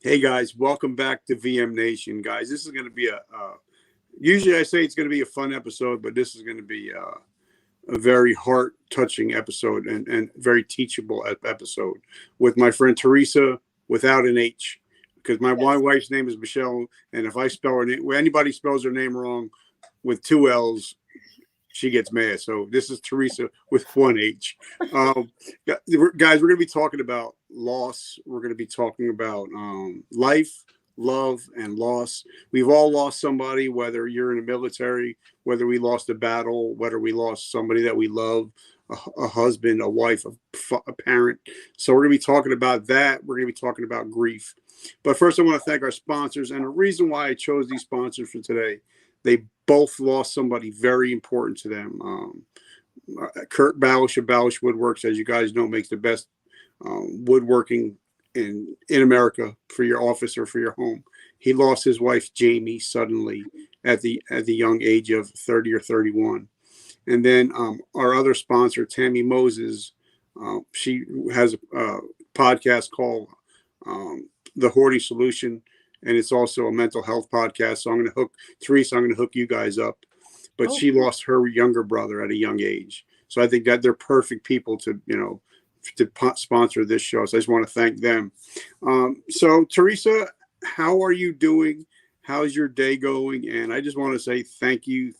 Hey guys, welcome back to VM Nation, guys. This is going to be usually I say it's going to be a fun episode, but this is going to be a very heart touching episode and very teachable episode with my friend Teresa without an H, because my wife's name is Michelle, and if I spell her name, when anybody spells her name wrong with two L's, she gets mad. So this is Teresa with one H. Guys, we're going to be talking about loss. We're going to be talking about life, love, and loss. We've all lost somebody, whether you're in the military, whether we lost a battle, whether we lost somebody that we love, a husband, a wife, a parent. So we're going to be talking about that. We're going to be talking about grief. But first, I want to thank our sponsors. And the reason why I chose these sponsors for today, they both lost somebody very important to them. Kurt Balish of Balish Woodworks, as you guys know, makes the best woodworking in America for your office or for your home. He lost his wife Jamie suddenly at the young age of 30 or 31. And then our other sponsor, Tammy Moses, she has a podcast called The Hoarding Solution, and it's also a mental health podcast. So I'm going to hook Teresa. I'm going to hook you guys up. But she lost her younger brother at a young age. So I think that they're perfect people to sponsor this show. So I just want to thank them. So Teresa, how are you doing? How's your day going? And I just want to say thank you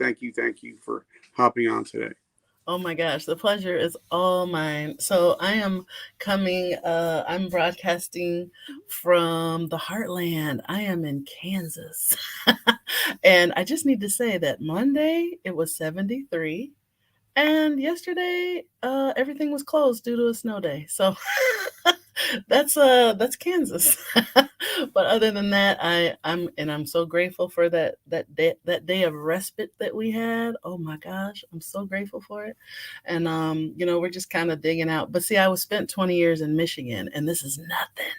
for hopping on today. Oh my gosh, the pleasure is all mine. So I am I'm broadcasting from the heartland. I am in Kansas. And I just need to say that Monday it was 73. And yesterday, everything was closed due to a snow day. So that's Kansas. But other than that, I'm so grateful for that day of respite that we had. Oh my gosh, I'm so grateful for it. And we're just kind of digging out. But see, I was spent 20 years in Michigan, and this is nothing.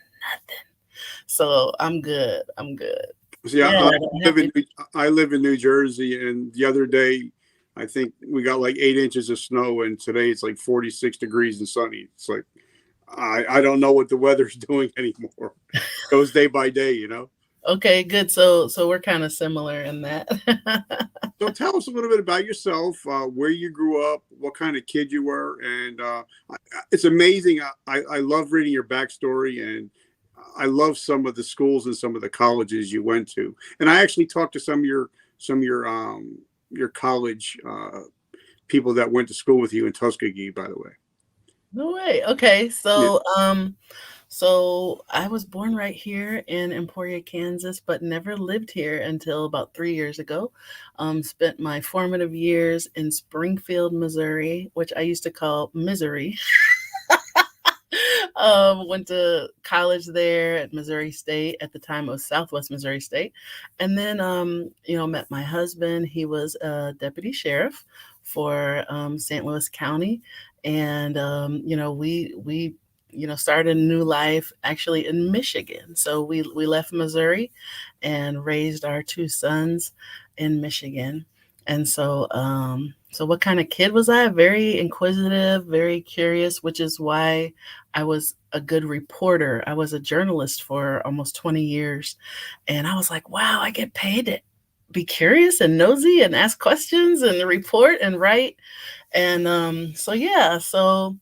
So I'm good. See, yeah, I live in New Jersey, and the other day, I think we got like 8 inches of snow, and today it's like 46 degrees and sunny. It's like, I don't know what the weather's doing anymore. It goes day by day, Okay, good. So we're kind of similar in that. So tell us a little bit about yourself, where you grew up, what kind of kid you were. And it's amazing. I love reading your backstory, and I love some of the schools and some of the colleges you went to. And I actually talked to some of your college people that went to school with you in Tuskegee, by the way. No way. Okay. So I was born right here in Emporia, Kansas, but never lived here until about 3 years ago. Spent my formative years in Springfield, Missouri, which I used to call Misery. Went to college there at Missouri State. At the time, it was Southwest Missouri State. And then, met my husband. He was a deputy sheriff for St. Louis County. And, we started a new life actually in Michigan. So we left Missouri and raised our 2 sons in Michigan. And so what kind of kid was I? Very inquisitive, very curious, which is why I was a good reporter. I was a journalist for almost 20 years. And I was like, wow, I get paid to be curious and nosy and ask questions and report and write. And so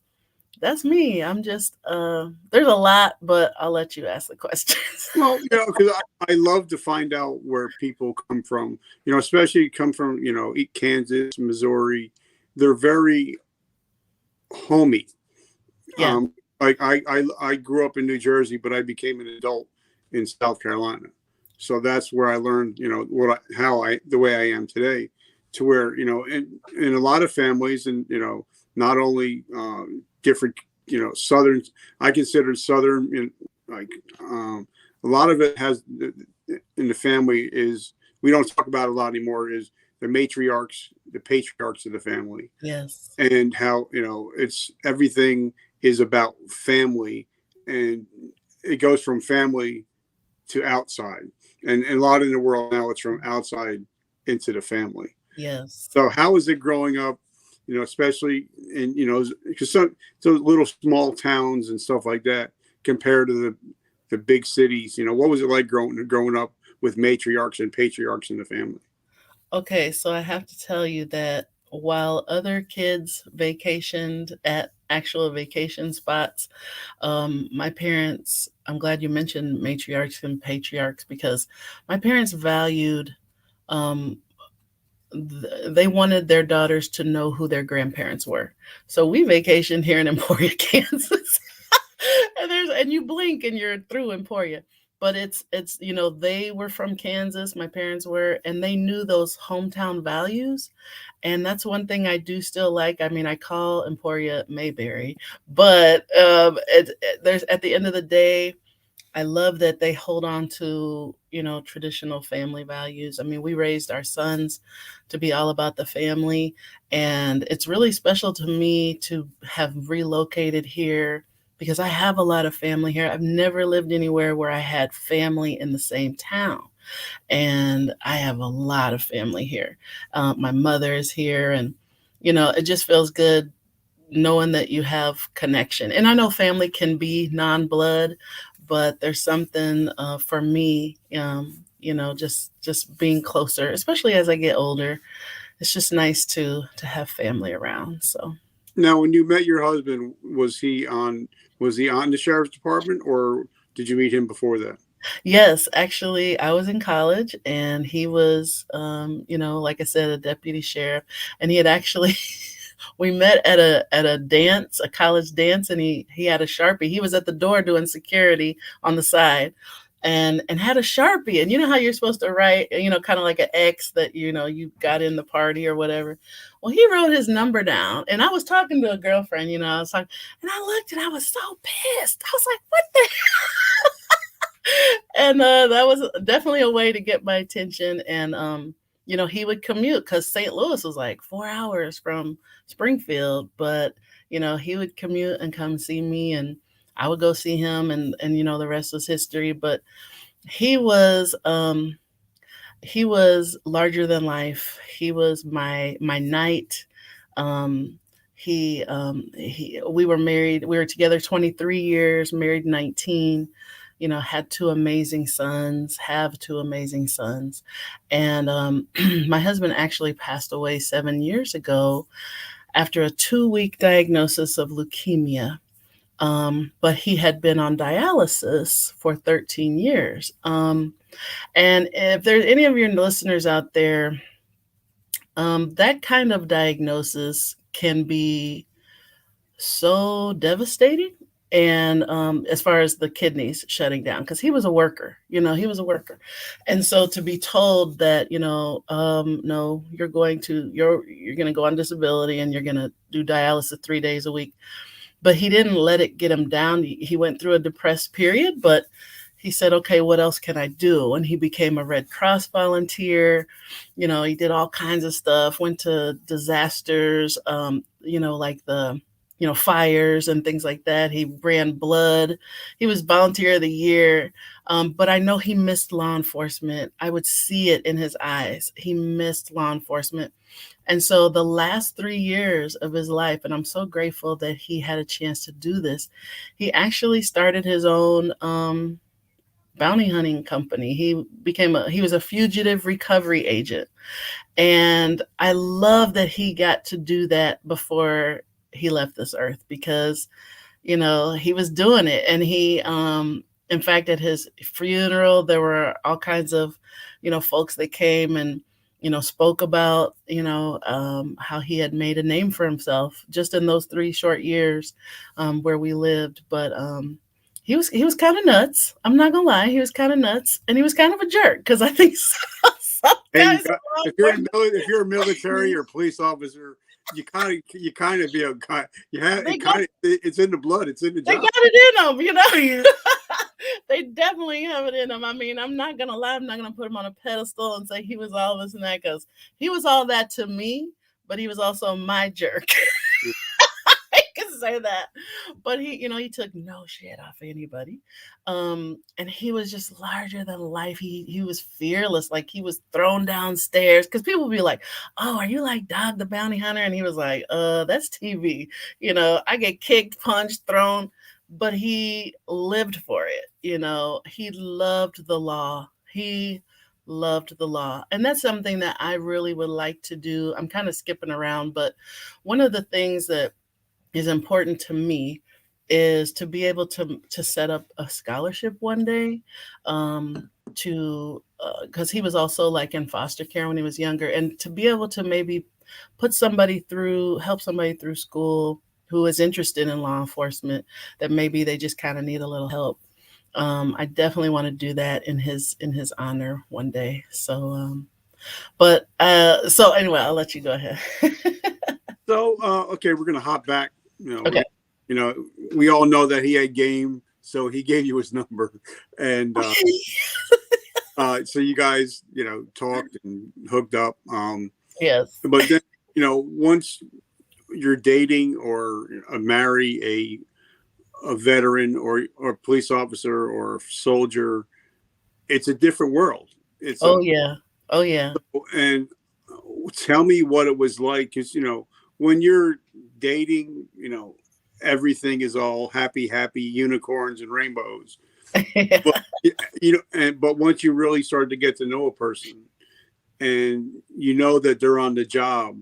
that's me. I'm just, there's a lot, but I'll let you ask the questions. Well, because I love to find out where people come from, especially come from, Kansas, Missouri. They're very homey. Yeah. I grew up in New Jersey, but I became an adult in South Carolina. So that's where I learned, the way I am today, to where, in a lot of families, and, not only different, Southern, I consider Southern, a lot of it has in the family is, we don't talk about it a lot anymore, is the matriarchs, the patriarchs of the family. Yes. And how, it's everything is about family, and it goes from family to outside. And a lot in the world now, it's from outside into the family. Yes. So how is it growing up, especially in, because some little small towns and stuff like that, compared to the big cities. What was it like growing up with matriarchs and patriarchs in the family? Okay, so I have to tell you that while other kids vacationed at actual vacation spots, my parents, I'm glad you mentioned matriarchs and patriarchs because my parents valued, um, they wanted their daughters to know who their grandparents were. So we vacationed here in Emporia, Kansas. And you blink and you're through Emporia. But it's they were from Kansas, my parents were, and they knew those hometown values. And that's one thing I do still like. I mean, I call Emporia Mayberry, but there's at the end of the day, I love that they hold on to, traditional family values. I mean, we raised our sons to be all about the family, and it's really special to me to have relocated here because I have a lot of family here. I've never lived anywhere where I had family in the same town, and I have a lot of family here. My mother is here, and it just feels good knowing that you have connection. And I know family can be non-blood, but there's something for me, just being closer, especially as I get older. It's just nice to have family around. So Now, when you met your husband, was he on the sheriff's department, or did you meet him before that? yes, actually, I was in college and he was, like I said, a deputy sheriff, and he had actually. We met at a dance, a college dance, and he had a Sharpie. He was at the door doing security on the side, and had a Sharpie. And you know how you're supposed to write, kind of like an X that you got in the party or whatever. Well, he wrote his number down, and I was talking to a girlfriend. I was talking, and I looked, and I was so pissed. I was like, "What the?" And that was definitely a way to get my attention. And he would commute because St. Louis was like 4 hours from Springfield, but he would commute and come see me, and I would go see him, and the rest was history. But he was he was larger than life. He was my knight. Um, he we were married. We were together 23 years, married 19. Had two amazing sons, have two amazing sons. And my husband actually passed away 7 years ago after a 2-week diagnosis of leukemia. But he had been on dialysis for 13 years. And if there's any of your listeners out there, that kind of diagnosis can be so devastating. And as far as the kidneys shutting down, because he was a worker, he was a worker. And so to be told that, no, you're going to go on disability and you're going to do dialysis 3 days a week. But he didn't let it get him down. He went through a depressed period, but he said, okay, what else can I do? And he became a Red Cross volunteer. He did all kinds of stuff, went to disasters, like the fires and things like that. He ran blood. He was volunteer of the year. But I know he missed law enforcement. I would see it in his eyes. He missed law enforcement. And so the last 3 years of his life, and I'm so grateful that he had a chance to do this, he actually started his own bounty hunting company. He was a fugitive recovery agent. And I love that he got to do that before he left this earth because, he was doing it. And he, in fact, at his funeral, there were all kinds of, folks that came and, spoke about, how he had made a name for himself just in those 3 short years where we lived. But he was kind of nuts. I'm not gonna lie, he was kind of nuts, and he was kind of a jerk because I think some Hey, guys. if you're a military or police officer, you kind of be a guy. You have They it kind of it's in the blood. It's in the They job. got it in them. They definitely have it in them. I mean, I'm not gonna lie. I'm not gonna put him on a pedestal and say he was all this and that because he was all that to me, but he was also my jerk. I can say that, but he took no shit off anybody, and he was just larger than life. He was fearless, like he was thrown downstairs because people would be like, "Oh, are you like Dog the Bounty Hunter?" And he was like, That's TV." I get kicked, punched, thrown, but he lived for it. He loved the law. He loved the law. And that's something that I really would like to do. I'm kind of skipping around, but one of the things that is important to me is to be able to set up a scholarship one day, to because he was also like in foster care when he was younger, and to be able to maybe help somebody through school who is interested in law enforcement, that maybe they just kind of need a little help. I definitely want to do that in his honor one day. So, so anyway, I'll let you go ahead. So, okay, we're gonna hop back. Okay. You know, we all know that he had game, so he gave you his number, and so you guys, talked and hooked up. Yes. But then, once you're dating or marry a veteran or a police officer or soldier, it's a different world. It's a Oh yeah. Oh yeah. and tell me what it was like, because when you're dating, everything is all happy unicorns and rainbows. But but once you really start to get to know a person, and that they're on the job,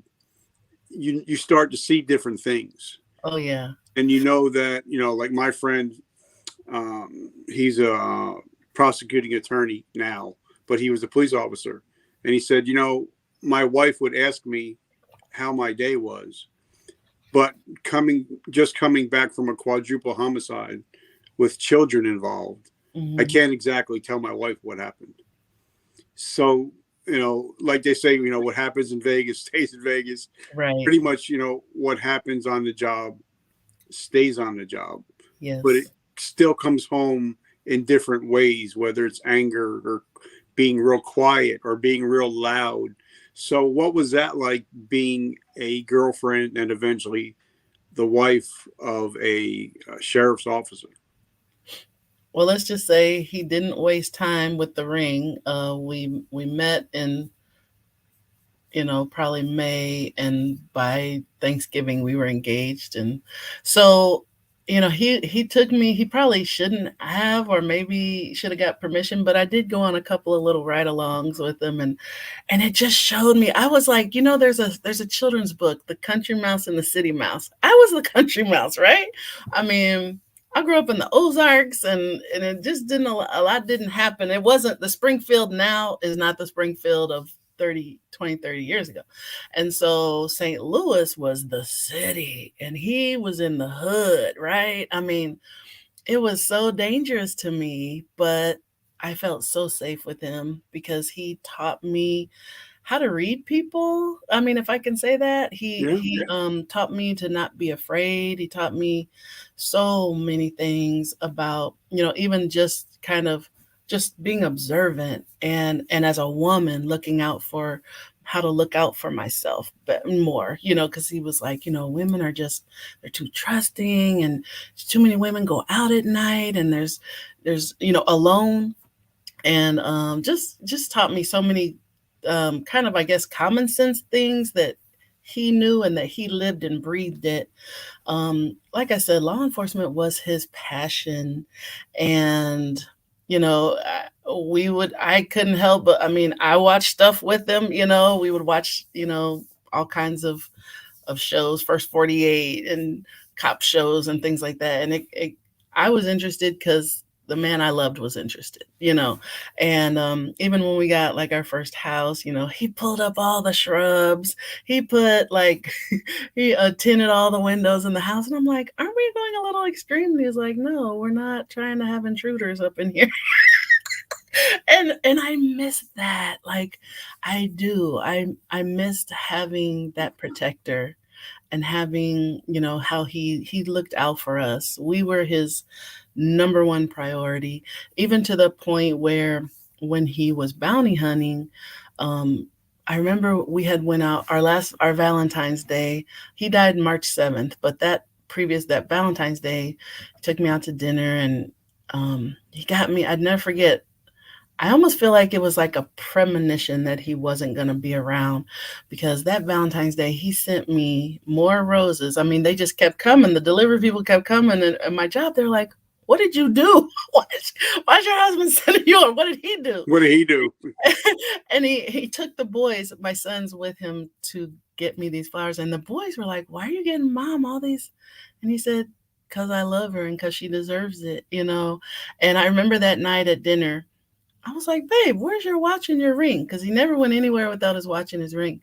you start to see different things. Oh yeah. And that, like my friend, he's a prosecuting attorney now, but he was a police officer. And he said, my wife would ask me how my day was, but coming back from a quadruple homicide with children involved, I can't exactly tell my wife what happened. So, like they say, what happens in Vegas stays in Vegas. Right. Pretty much, what happens on the job stays on the job. Yes. But it still comes home in different ways, whether it's anger or being real quiet or being real loud. So what was that like, being a girlfriend and eventually the wife of a sheriff's officer? Well, let's just say he didn't waste time with the ring. We met in probably May, and by Thanksgiving we were engaged. And so, he took me. He probably shouldn't have, or maybe should have got permission, but I did go on a couple of little ride-alongs with him, and it just showed me. I was like, there's a children's book, The Country Mouse and the City Mouse. I was the country mouse, right? I mean, I grew up in the Ozarks, and it just a lot didn't happen. It wasn't the Springfield now is not the Springfield of 30 years ago. And so St. Louis was the city, and he was in the hood, right? I mean, it was so dangerous to me, but I felt so safe with him because he taught me how to read people. I mean, if I can say that, he taught me to not be afraid. He taught me so many things about, even just kind of just being observant, and as a woman looking out for how to look out for myself, but more, because he was like, women are they're too trusting, and too many women go out at night, and there's alone. And just taught me so many kind of, I guess, common sense things that he knew and that he lived and breathed it. Like I said, law enforcement was his passion. And I couldn't help but, I mean, I watched stuff with him. We would watch all kinds of shows, First 48 and cop shows and things like that. And I was interested because the man I loved was interested, and even when we got like our first house, he pulled up all the shrubs. He put like, he tinted all the windows in the house. And I'm like, aren't we going a little extreme? And he's like, no, we're not trying to have intruders up in here. and I miss that. Like, I do. I missed having that protector, and having, how he looked out for us. We were his number one priority, even to the point where when he was bounty hunting, I remember we had went out our Valentine's Day. He died March 7th, but that Valentine's Day, he took me out to dinner, and he got me. I'd never forget. I almost feel like it was like a premonition that he wasn't going to be around, because that Valentine's Day, he sent me more roses. I mean, they just kept coming. The delivery people kept coming. And my job, they're like, what did you do? Why is your husband sending you? Or what did he do? What did he do? And he took the boys, my sons, with him to get me these flowers. And the boys were like, "Why are you getting mom all these?" And he said, "Because I love her and because she deserves it." And I remember that night at dinner, I was like, "Babe, where's your watch and your ring?" Because he never went anywhere without his watch and his ring.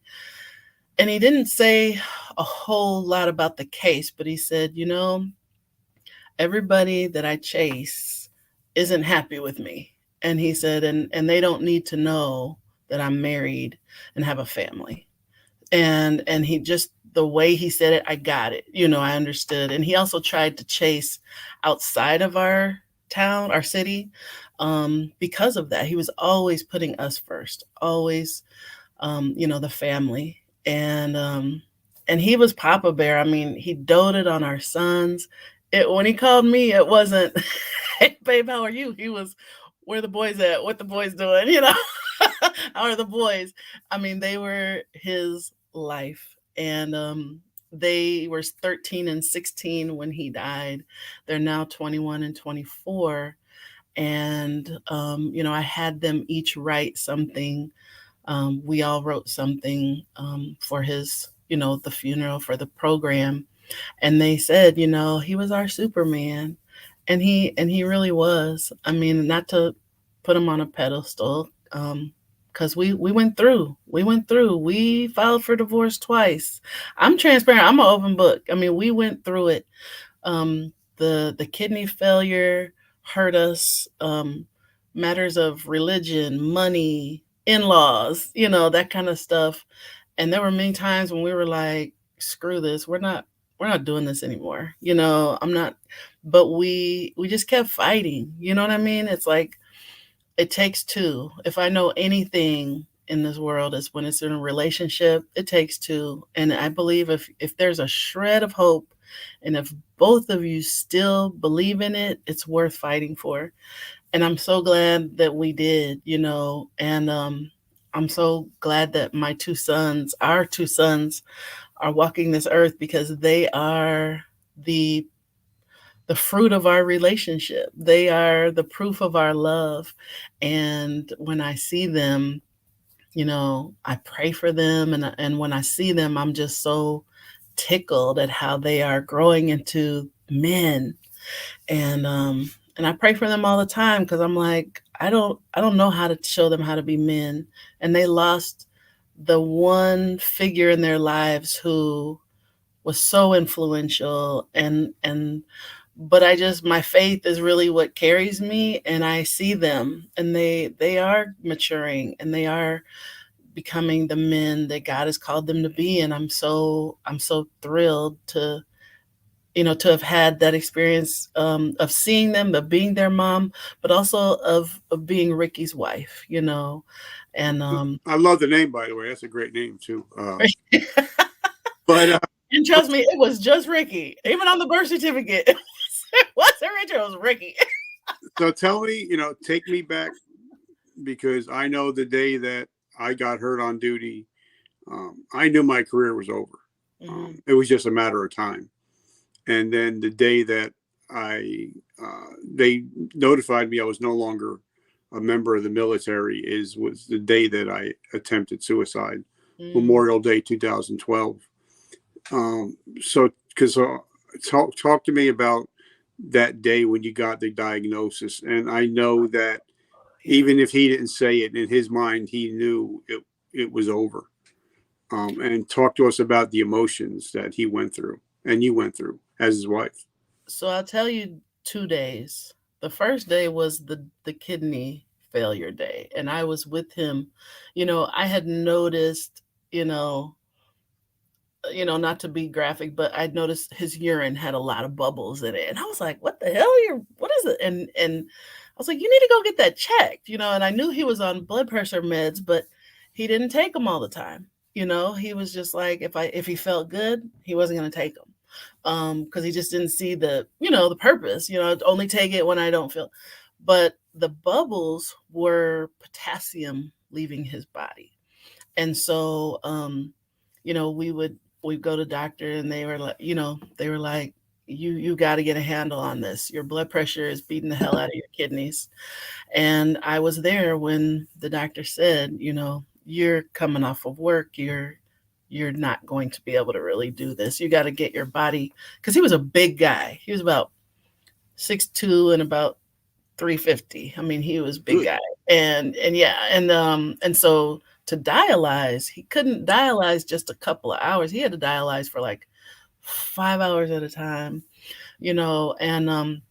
And he didn't say a whole lot about the case, but he said, everybody that I chase isn't happy with me. And he said, and they don't need to know that I'm married and have a family. And he just, the way he said it, I got it. I understood. And he also tried to chase outside of our town, our city, because of that. He was always putting us first, always, the family. And he was Papa Bear. I mean, he doted on our sons. When he called me, it wasn't, "Hey, babe, how are you?" He was, "Where the boys at? What the boys doing?" How are the boys? I mean, they were his life. And they were 13 and 16 when he died. They're now 21 and 24. And, I had them each write something. We all wrote something for his, the funeral, for the program. And they said, he was our Superman. And he really was. I mean, not to put him on a pedestal, because we went through, we filed for divorce twice. I'm transparent, I'm an open book. I mean, we went through it. The kidney failure hurt us. Matters of religion, money, in-laws, that kind of stuff. And there were many times when we were like, "Screw this, we're not doing this anymore." I'm not. But we just kept fighting. You know what I mean? It's like, it takes two. If I know anything in this world, is when it's in a relationship, it takes two. And I believe if there's a shred of hope, and if both of you still believe in it, it's worth fighting for. And I'm so glad that we did. And I'm so glad that our two sons, are walking this earth, because they are the the fruit of our relationship. They are the proof of our love. And when I see them, I pray for them. And when I see them, I'm just so tickled at how they are growing into men. And I pray for them all the time, because I'm like, I don't know how to show them how to be men. And they lost the one figure in their lives who was so influential. And but my faith is really what carries me. And I see them, and they are maturing, and they are becoming the men that God has called them to be. And I'm so thrilled to have had that experience, of seeing them, of being their mom, but also of being Ricky's wife. And I love the name, by the way. That's a great name too. But and trust me, it was just Ricky. Even on the birth certificate, it wasn't Richard, it was Ricky. so tell me, take me back, because I know the day that I got hurt on duty, I knew my career was over. It was just a matter of time. And then the day that they notified me I was no longer a member of the military was the day that I attempted suicide, Memorial Day 2012. So, because talk to me about that day when you got the diagnosis. And I know that even if he didn't say it, in his mind, he knew it was over. And talk to us about the emotions that he went through and you went through as his wife. So I'll tell you 2 days. The first day was the kidney failure day, and I was with him. I had noticed, not to be graphic, but I'd noticed his urine had a lot of bubbles in it. And I was like, "What the hell? What is it?" And I was like, "You need to go get that checked." And I knew he was on blood pressure meds, but he didn't take them all the time. He was just like, if he felt good, he wasn't going to take them. Because he just didn't see the purpose. Only take it when I don't feel. But the bubbles were potassium leaving his body. And so, we'd go to doctor, and they were like, you got to get a handle on this. Your blood pressure is beating the hell out of your kidneys. And I was there when the doctor said, you're coming off of work. You're not going to be able to really do this. You got to get your body, because he was a big guy. He was about 6'2" and about 350. I mean, he was a big Good. guy. And yeah, and so to dialyze, he couldn't dialyze just a couple of hours. He had to dialyze for like 5 hours at a time, and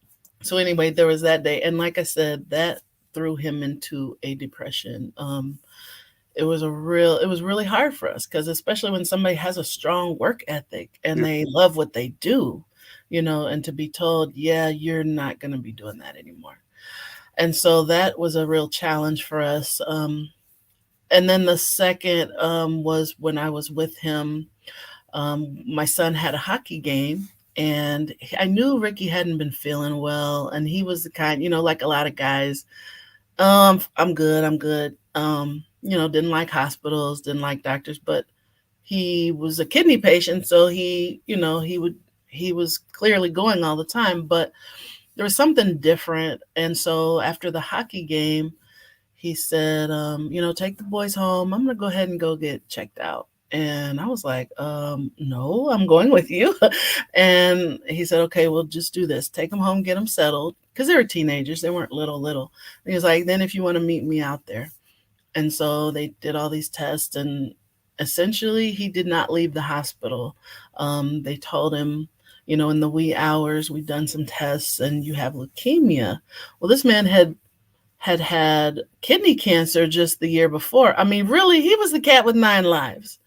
so anyway, there was that day. And like I said, that threw him into a depression. It was really hard for us, because especially when somebody has a strong work ethic and Yeah. they love what they do, and to be told, yeah, you're not going to be doing that anymore. And so that was a real challenge for us. And then the second was when I was with him. My son had a hockey game, and I knew Ricky hadn't been feeling well, and he was the kind, like a lot of guys. I'm good. I'm good. Didn't like hospitals, didn't like doctors, but he was a kidney patient, so he was clearly going all the time, but there was something different. And so after the hockey game, he said, take the boys home. I'm gonna go ahead and go get checked out. And I was like, no, I'm going with you. And he said, okay, we'll just do this. Take them home, get them settled. Because they were teenagers. They weren't little. And he was like, then if you want to meet me out there. And so they did all these tests. And essentially, he did not leave the hospital. They told him, in the wee hours, we've done some tests and you have leukemia. Well, this man had kidney cancer just the year before. I mean, really, he was the cat with 9 lives.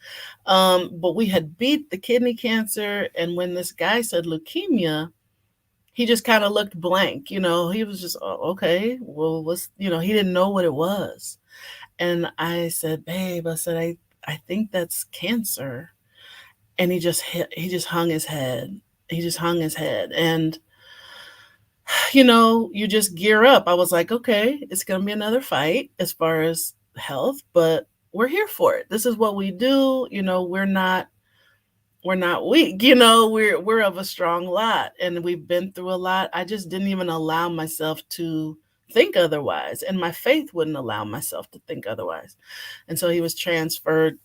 But we had beat the kidney cancer. And when this guy said leukemia, he just kind of looked blank. He was just, oh, okay, well, he didn't know what it was. And I said, babe, I think that's cancer. And he just hung his head. He just hung his head. And you just gear up. I was like, okay, it's going to be another fight as far as health, but we're here for it. This is what we do. We're not weak. We're of a strong lot, and we've been through a lot. I just didn't even allow myself to think otherwise, and my faith wouldn't allow myself to think otherwise. And so he was transferred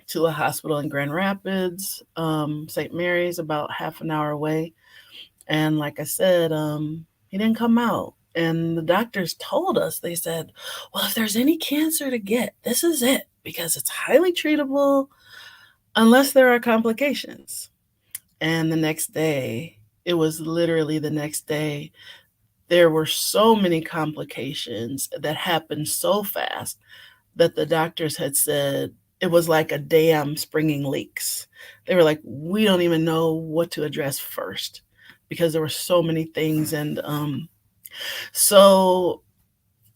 to a hospital in Grand Rapids, St. Mary's, about half an hour away. And like I said, he didn't come out. And the doctors told us, they said, well, if there's any cancer to get, this is it, because it's highly treatable unless there are complications. And the next day, it was literally the next day, there were so many complications that happened so fast that the doctors had said it was like a dam springing leaks. They were like, we don't even know what to address first, because there were so many things. And so,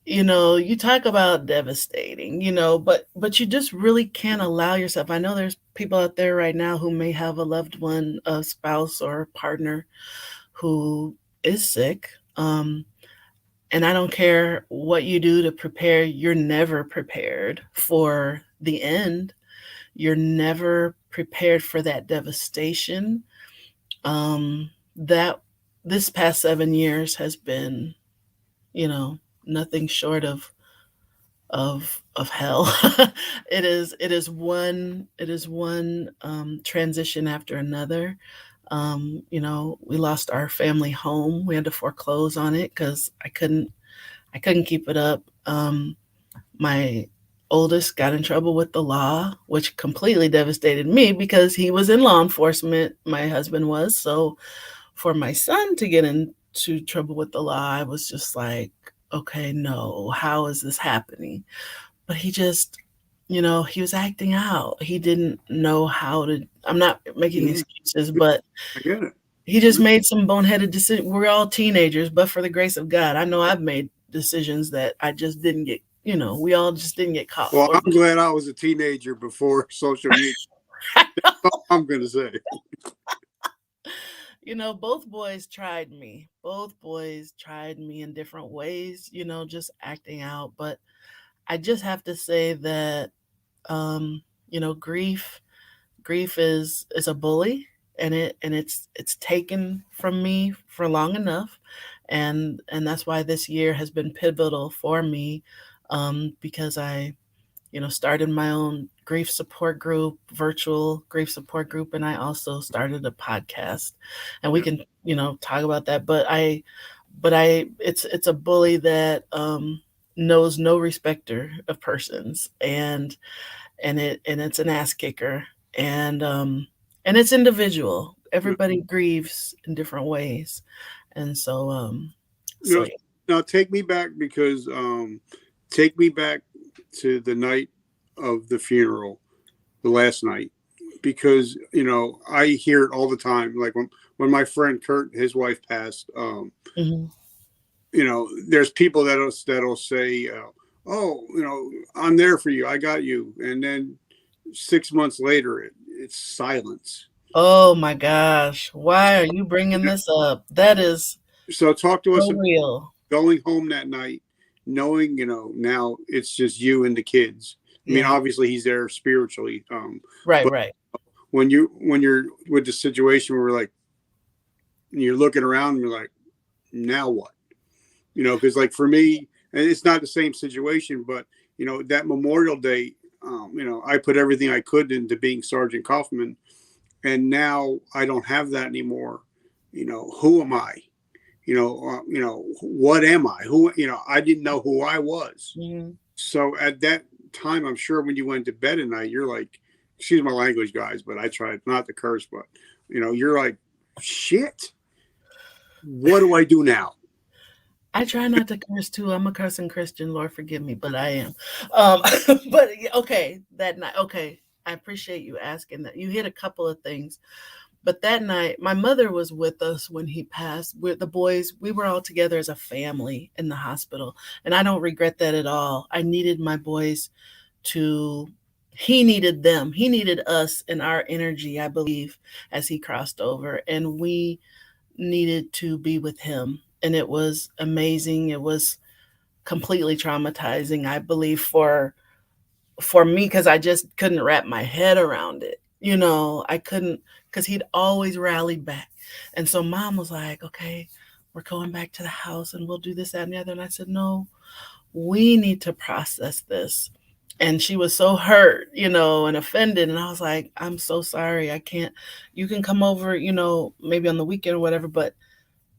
you talk about devastating, but you just really can't allow yourself. I know there's people out there right now who may have a loved one, a spouse or a partner who is sick. And I don't care what you do to prepare, you're never prepared for the end. You're never prepared for that devastation. That this past 7 years has been, nothing short of hell. It is one transition after another. We lost our family home. We had to foreclose on it because I couldn't keep it up. My oldest got in trouble with the law, which completely devastated me because he was in law enforcement. My husband was. So for my son to get into trouble with the law, I was just like, okay, no, how is this happening? But he just, he was acting out. He didn't know how to, I'm not making excuses, but I get it. he just made some boneheaded decisions. We're all teenagers, but for the grace of God, I know I've made decisions that I just didn't get, we all just didn't get caught Well, for. I'm glad I was a teenager before social media. That's all I'm going to say. Both boys tried me. Both boys tried me in different ways, just acting out. But I just have to say that, grief is a bully. it's taken from me for long enough, and that's why this year has been pivotal for me, because I, started my own grief support group, virtual grief support group, and I also started a podcast, and we Yeah. can, talk about that. But it's a bully that knows no respecter of persons, and it's an ass kicker, and it's individual. No, Everybody grieves in different ways, and no, so now take me back because take me back to the night of the funeral, the last night, because I hear it all the time. Like when my friend Kurt, his wife passed. mhm. There's people that'll say, "Oh, I'm there for you. I got you," and then 6 months later, it's silence. Oh my gosh, why are you bringing this up? That is So talk to us so about real. going home that night, knowing now it's just you and the kids. I mean, Yeah, obviously he's there spiritually, right, but right. when you're with the situation where like you're looking around and you're like, now what? Because like for me, and it's not the same situation, but that Memorial Day, I put everything I could into being Sergeant Kaufman, and now I don't have that anymore. Who am I? What am I? Who? I didn't know who I was. Mhm. So at that time, I'm sure when you went to bed at night, you're like, excuse my language, guys, but I tried not to curse, but you're like, shit. What do I do now? I try not to curse too. I'm a cursing Christian, Lord forgive me, but I am. Um, but okay, that night. Okay, I appreciate you asking that. You hit a couple of things. But that night, my mother was with us when he passed. With the boys, we were all together as a family in the hospital, and I don't regret that at all. I needed my boys to. He needed them. He needed us and our energy, I believe, as he crossed over, and we needed to be with him. And it was amazing. It was completely traumatizing, I believe, for me, because I just couldn't wrap my head around it. I couldn't, because he'd always rallied back. And so mom was like, okay, we're going back to the house and we'll do this, that, and the other. And I said, no, we need to process this. And she was so hurt, and offended. And I was like, I'm so sorry. I can't, you can come over, maybe on the weekend or whatever, but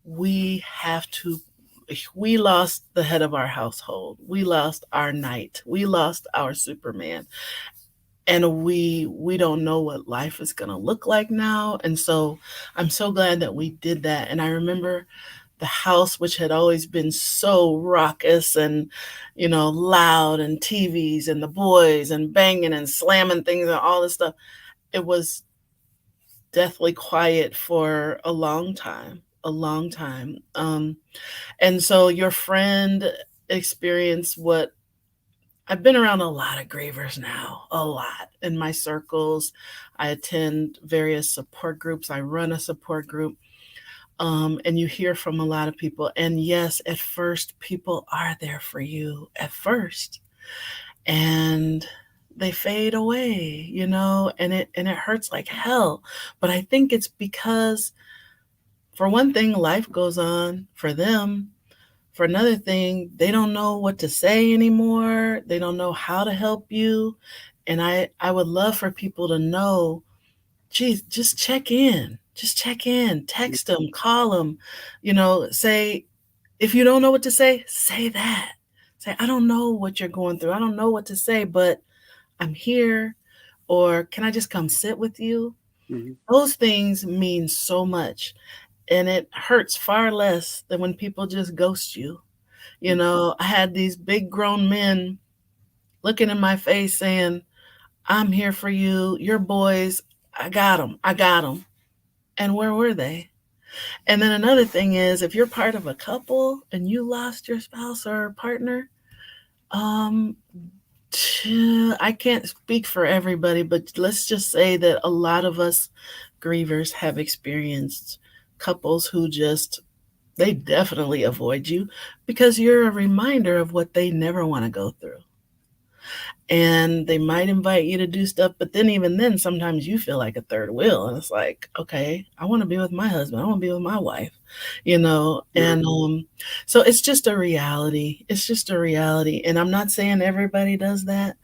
we have to. We lost the head of our household. We lost our knight. We lost our Superman, and we don't know what life is going to look like now. And so I'm so glad that we did that. And I remember the house, which had always been so raucous and loud, and TVs and the boys and banging and slamming things and all this stuff, it was deathly quiet for a long time, a long time. And so your friend experienced what I've been around a lot of grievers now, a lot in my circles. I attend various support groups. I run a support group. And you hear from a lot of people. And yes, at first, people are there for you at first. And they fade away, and it hurts like hell. But I think it's because, for one thing, life goes on for them. For another thing, they don't know what to say anymore. They don't know how to help you. And I would love for people to know, geez, just check in. Just check in. Text them, call them, say, if you don't know what to say that. Say, I don't know what you're going through. I don't know what to say, but I'm here. Or can I just come sit with you? Mm-hmm. Those things mean so much. And it hurts far less than when people just ghost you. I had these big grown men looking in my face saying, I'm here for you. Your boys, I got them. I got them. And where were they? And then another thing is, if you're part of a couple and you lost your spouse or partner, um, I can't speak for everybody, but let's just say that a lot of us grievers have experienced couples who just, they definitely avoid you because you're a reminder of what they never want to go through. and they might invite you to do stuff, but then even then sometimes you feel like a third wheel, and it's like, okay, I want to be with my husband, I want to be with my wife, Yeah. and so it's just a reality. It's just a reality, and I'm not saying everybody does that,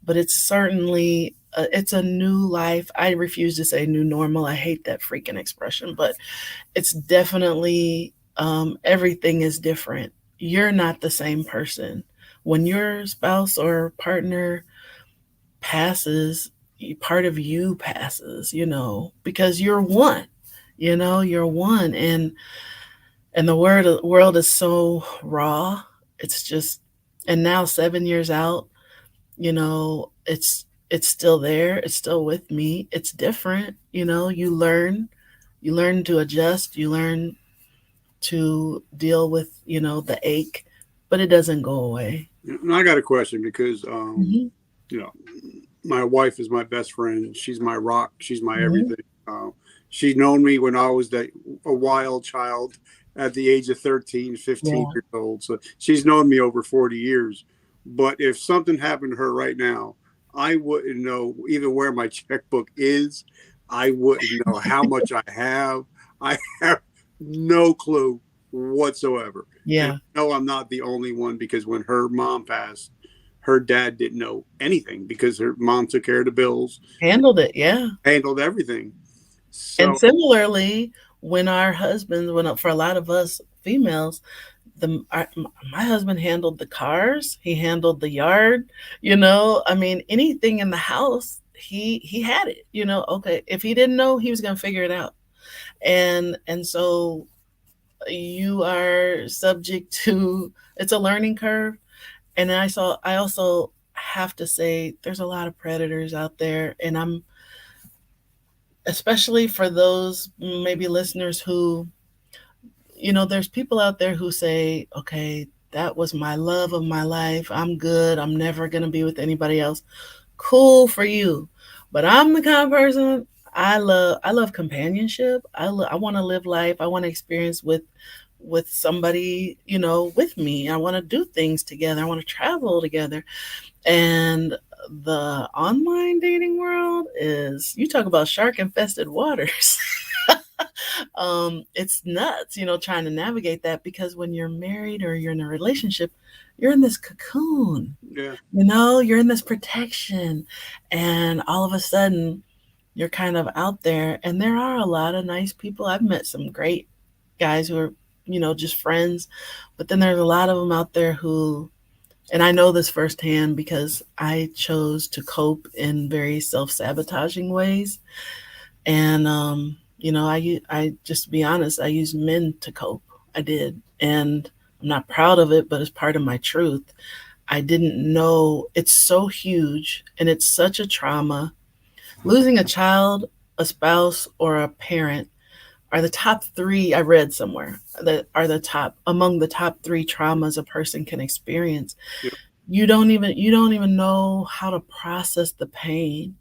but it's certainly it's a new life. I refuse to say new normal. I hate that freaking expression, but it's definitely everything is different. You're not the same person when your spouse or partner passes. Part of you passes, because you're one. You're one, and the world is so raw. It's just, and now 7 years out, it's still there. It's still with me. It's different. You learn to adjust. You learn to deal with, the ache, but it doesn't go away. And I got a question because, Hmm. you know, my wife is my best friend. She's my rock. She's my Hmm. everything. She's known me when I was a wild child at the age of 13, 15 Yeah. years old. So she's known me over 40 years. But if something happened to her right now, I wouldn't know even where my checkbook is. I wouldn't know how much I have. I have no clue whatsoever. And Yeah. I know I'm not the only one because when her mom passed, her dad didn't know anything because her mom took care of the bills, Handled it. Yeah. handled everything. And So similarly, when our husbands, for a lot of us females, my husband handled the cars, he handled the yard, I mean, anything in the house, he had it, okay. If he didn't know, he was going to figure it out. And so you are subject to, it's a learning curve. And I also have to say there's a lot of predators out there, and I'm, especially for those maybe listeners who, there's people out there who say, okay, that was my love of my life, I'm good, I'm never going to be with anybody else. Cool for you. But I'm the kind of person, I love companionship. I want to live life. I want to experience with somebody, with me. I want to do things together. I want to travel together. And the online dating world is, you talk about shark infested waters. It's nuts, trying to navigate that, because when you're married or you're in a relationship, you're in this cocoon, yeah, you're in this protection, and all of a sudden you're kind of out there. And there are a lot of nice people. I've met some great guys who are, just friends, but then there's a lot of them out there who, and I know this firsthand because I chose to cope in very self-sabotaging ways. And I just, to be honest, I used men to cope. I did, and I'm not proud of it, but it's part of my truth. I didn't know it's so huge, and it's such a trauma. Losing a child, a spouse, or a parent are the top three, I read somewhere, that are the top, among the top three traumas a person can experience. yeah, You don't even know how to process the pain.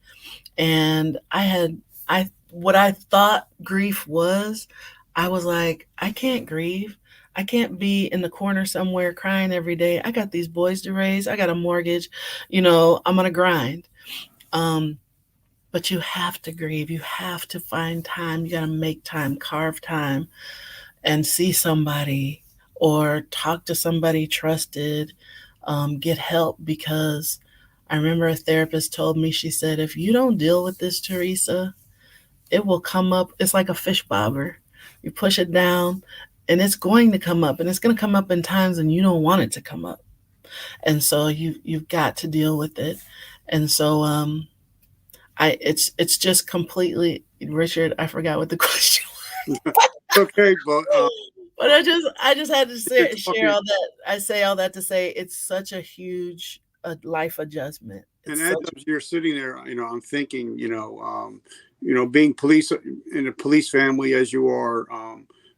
And I what I thought grief was, I was like, I can't grieve. I can't be in the corner somewhere crying every day. I got these boys to raise. I got a mortgage. I'm gonna grind. Um, but you have to grieve. You have to find time. You got to make time, carve time, and see somebody or talk to somebody trusted. Get help, because I remember a therapist told me, she said, if you don't deal with this, Teresa, it will come up. It's like a fish bobber. You push it down and it's going to come up, and it's going to come up in times and you don't want it to come up. And so you've got to deal with it. And so it's just completely, Richard, I forgot what the question okay, but was. But I just had to you're share talking, all that. I say all that to say it's such a huge life adjustment. and It's as such. you're sitting there, I'm thinking, being police in a police family as you are,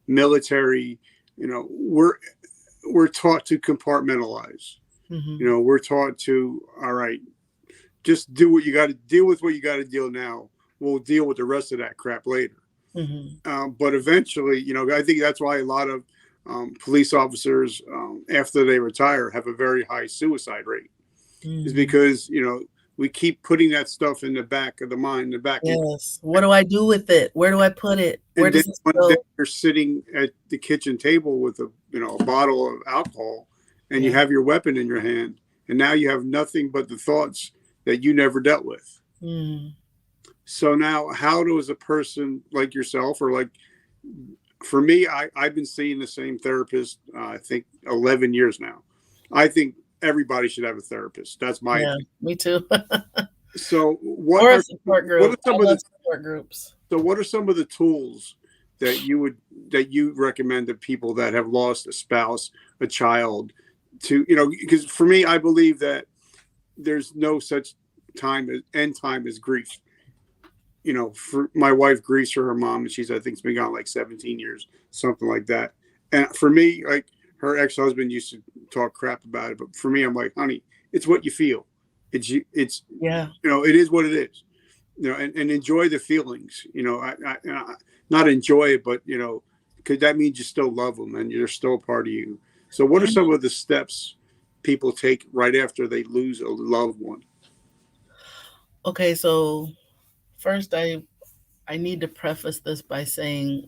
military, we're taught to compartmentalize. Hmm. We're taught to, all right, just do what you got to deal with, what you got to deal now. We'll deal with the rest of that crap later. Hmm. But eventually, I think that's why a lot of police officers, after they retire, have a very high suicide rate is Mm. because, we keep putting that stuff in the back of the mind, the back. Yes. What do I do with it? Where do I put it? Where And then does this one day go? you're sitting at the kitchen table with a bottle of alcohol, and you Yeah. have your weapon in your hand, and now you have nothing but the thoughts that you never dealt with. Mm. So now, how does a person like yourself, or like for me, I've been seeing the same therapist, I think 11 years now. I think everybody should have a therapist. That's my Yeah. opinion. Me too. So Or a support what are group. I some of love the support groups. tools that you recommend to people that have lost a spouse, a child, to, because for me, I believe that there's no such time as grief. For my wife grieves for her mom, and she's, I think, it's been gone like 17 years, something like that. And for me, like, her ex-husband used to talk crap about it, but for me, I'm like, honey, it's what you feel. It's Yeah. it is what it is. And enjoy the feelings. Not enjoy it, but because that means you still love them and you're still a part of you. So, what are Yeah. some of the steps people take right after they lose a loved one? Okay, so first I need to preface this by saying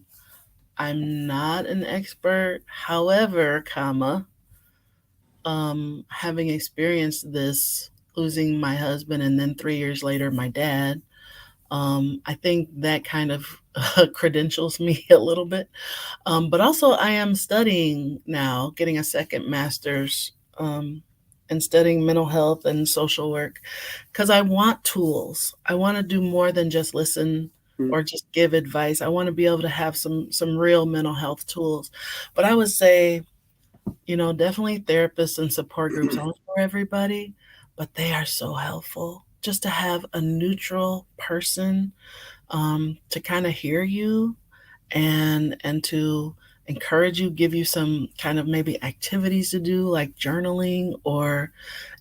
I'm not an expert. However, having experienced this, losing my husband and then 3 years later my dad, I think that kind of credentials me a little bit. But also, I am studying now, getting a second master's, and studying mental health and social work because I want tools. I want to do more than just listen Mm. or just give advice. I want to be able to have some real mental health tools. But I would say, definitely therapists and support groups aren't for everybody, but they are so helpful. Just to have a neutral person to kind of hear you and to encourage you, give you some kind of maybe activities to do like journaling, or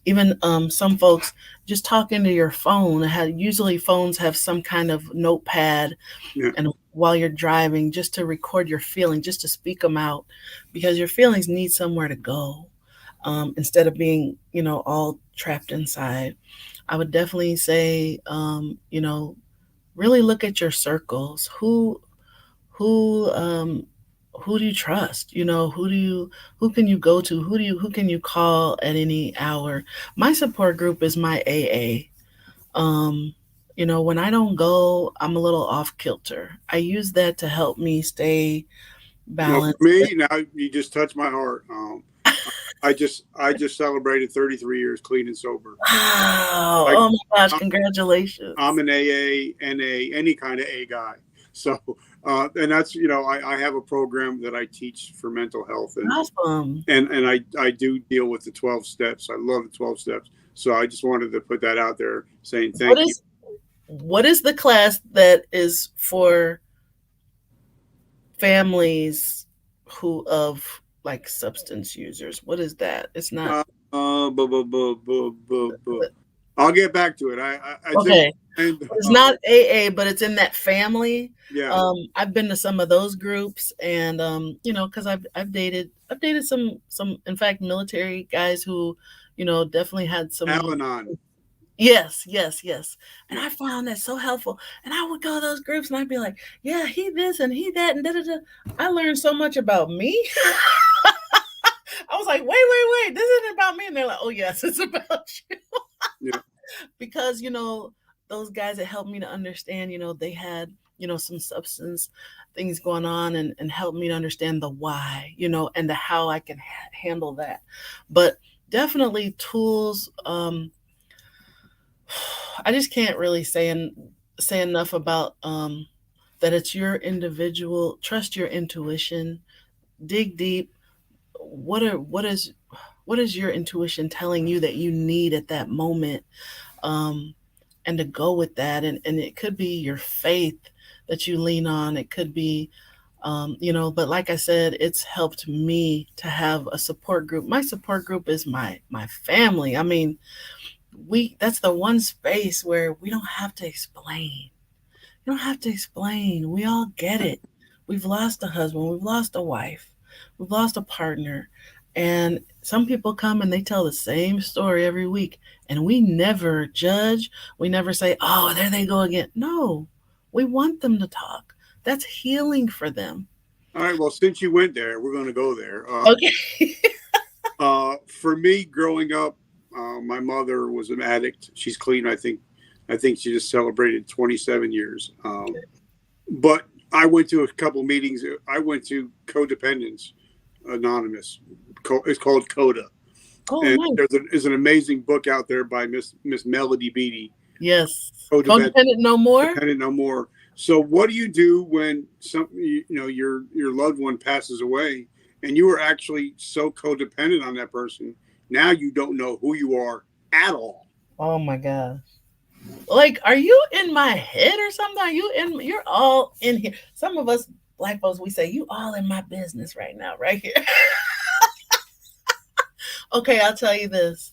even some folks just talking to your phone. Usually phones have some kind of notepad, Yeah. and while you're driving, just to record your feelings, just to speak them out, because your feelings need somewhere to go, instead of being all trapped inside. I would definitely say, really look at your circles. Who who do you trust? Who can you go to? Who can you call at any hour? My support group is my AA. When I don't go, I'm a little off kilter. I use that to help me stay For balanced. me, now you just touched my heart. I just celebrated 33 years clean and sober. Wow. I, Oh my gosh, I'm I'm congratulations. an AA, NA, any kind of A guy. So, and that's, I have a program that I teach for mental health, and Awesome. and and I do deal with the 12 steps. I love the 12 steps. So I just wanted to put that out there, saying What thank you. is what is the class that is for families who of like substance users? What is that? It's not Bu- bu- bu- bu- bu- bu- I'll get back to it. I think, okay. and It's not AA, but it's in that family. yeah, I've been to some of those groups, and because I've dated some, in fact, military guys who, definitely had some. Al-Anon. Yes, yes, yes. And Yeah. I found that so helpful. And I would go to those groups and I'd be like, yeah, he this and he that and da da da. I learned so much about me. I was like, wait, this isn't about me. And they're like, oh yes, it's about you. Yeah. Because those guys that helped me to understand, they had some substance things going on, and helped me to understand the why, and the how I can handle that. But definitely tools. I just can't really say enough about that. It's your individual. Trust your intuition. Dig deep. What is your intuition telling you that you need at that moment, um, and to go with that. And it could be your faith that you lean on. It could be, but like I said, it's helped me to have a support group. My support group is my family. I mean, that's the one space where we don't have to explain. You don't have to explain. We all get it. We've lost a husband. We've lost a wife. We've lost a partner. And some people come and they tell the same story every week, and we never judge. We never say, oh, there they go again. No, we want them to talk. That's healing for them. All right. Well, since you went there, we're going to go there. Okay. For me, growing up, my mother was an addict. She's clean. I think she just celebrated 27 years. But I went to a couple meetings. I went to Codependence Anonymous. It's called Coda. Oh, And nice. there's an amazing book out there by Miss Melody Beattie. Yes. Codependent Codependent no more. Dependent no more. So what do you do when your loved one passes away and you were actually so codependent on that person? Now you don't know who you are at all. Oh my gosh. Like, are you in my head or something? Are you in? You're all in here. Some of us black folks, we say, you all in my business right now, right here. Okay, I'll tell you this.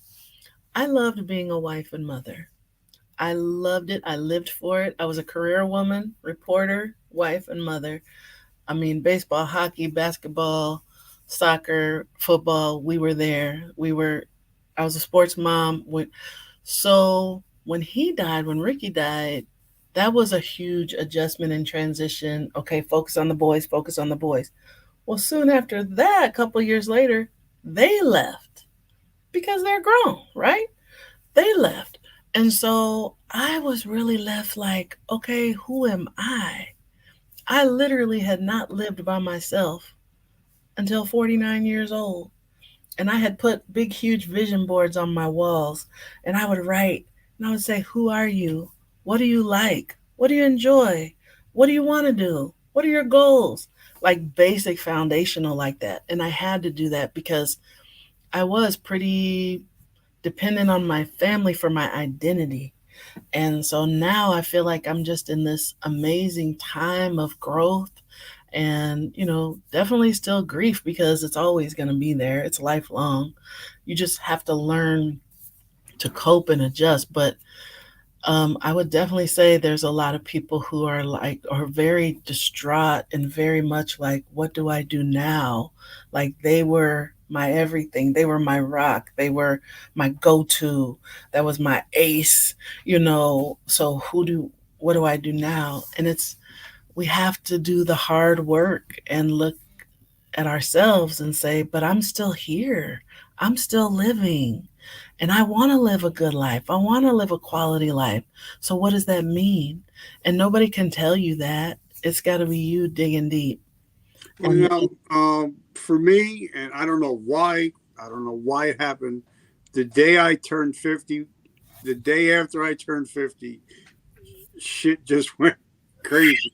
I loved being a wife and mother. I loved it. I lived for it. I was a career woman, reporter, wife, and mother. I mean, baseball, hockey, basketball, soccer, football, we were there. I was a sports mom. So when he died, when Ricky died, that was a huge adjustment and transition. Okay, focus on the boys, focus on the boys. Well, soon after that, a couple years later, they left because they're grown, right? They left. And so I was really left like, okay, who am I? I literally had not lived by myself until 49 years old. And I had put big, huge vision boards on my walls. And I would write and I would say, who are you? What do you like? What do you enjoy? What do you want to do? What are your goals? Like basic foundational like that. And I had to do that because I was pretty dependent on my family for my identity. And so now I feel like I'm just in this amazing time of growth and, definitely still grief because it's always going to be there. It's lifelong. You just have to learn to cope and adjust. But I would definitely say there's a lot of people who are very distraught and very much like, what do I do now? Like they were my everything. They were my rock. They were my go-to. That was my ace. So what do I do now? And we have to do the hard work and look at ourselves and say, but I'm still here. I'm still living. And I want to live a good life. I want to live a quality life. So what does that mean? And nobody can tell you that. It's got to be you digging deep. And for me, and I don't know why it happened. The day I turned 50, the day after I turned 50, shit just went crazy.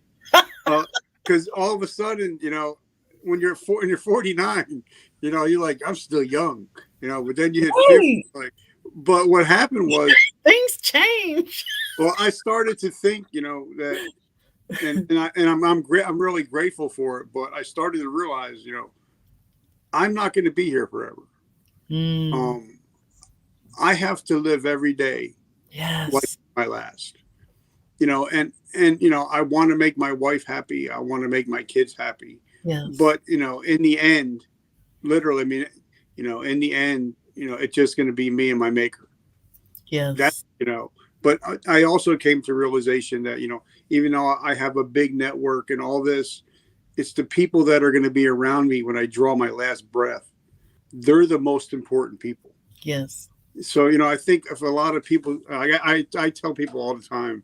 Because all of a sudden, when you're 49, you're like, I'm still young, but then you hit 50, like, but what happened was things change. Well, I started to think, that, I'm really grateful for it, but I started to realize, I'm not going to be here forever. I have to live every day like my last, and I want to make my wife happy. I want to make my kids happy. Yes. But, in the end, literally, I mean, in the end, it's just going to be me and my maker. Yes. That's, but I also came to realization that, even though I have a big network and all this, it's the people that are going to be around me when I draw my last breath. They're the most important people. Yes. So, I think if a lot of people, I tell people all the time,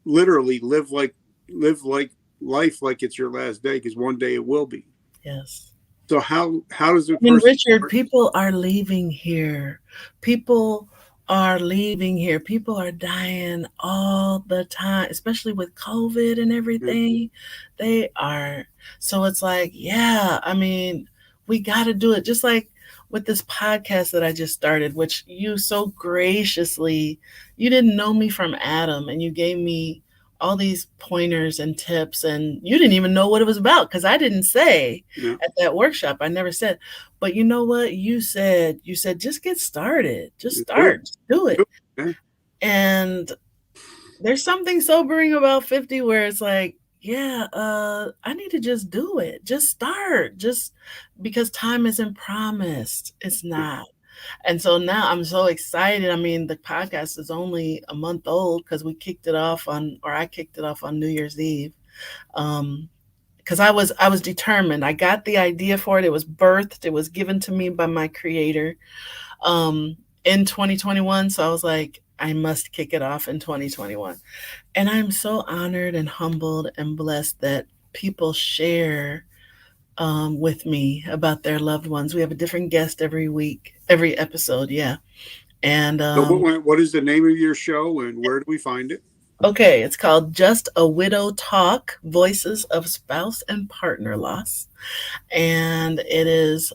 literally live life like it's your last day, because one day it will be. Yes. So how does it? Richard, people are leaving here. People are leaving here. People are dying all the time, especially with COVID and everything. They are. So it's like, we got to do it. Just like with this podcast that I just started, which you so graciously, you didn't know me from Adam, and you gave me all these pointers and tips, and you didn't even know what it was about because I didn't say at that workshop. I never said, but you know what you said? You said, just get started, just start, just do it. And there's something sobering about 50 where it's like, yeah, I need to just do it. Just start. Just because time isn't promised. It's not. And so now I'm so excited. I mean, the podcast is only a month old because we kicked it off on, or I kicked it off on New Year's Eve. Um, because I was determined. I got the idea for it. It was birthed. It was given to me by my creator in 2021. So I was like, I must kick it off in 2021. And I'm so honored and humbled and blessed that people share with me about their loved ones. We have a different guest every week, every episode. Yeah. And So what is the name of your show and where do we find it? okay, it's called Just a Widow Talk, Voices of Spouse and Partner Loss. And it is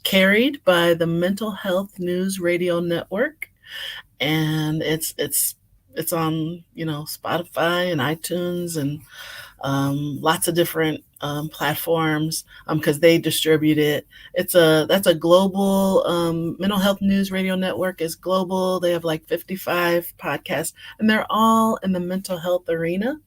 carried by the Mental Health News Radio Network. And it's on, Spotify and iTunes and lots of different platforms because they distribute it. That's a global mental health news radio network is global. They have like 55 podcasts, and they're all in the mental health arena.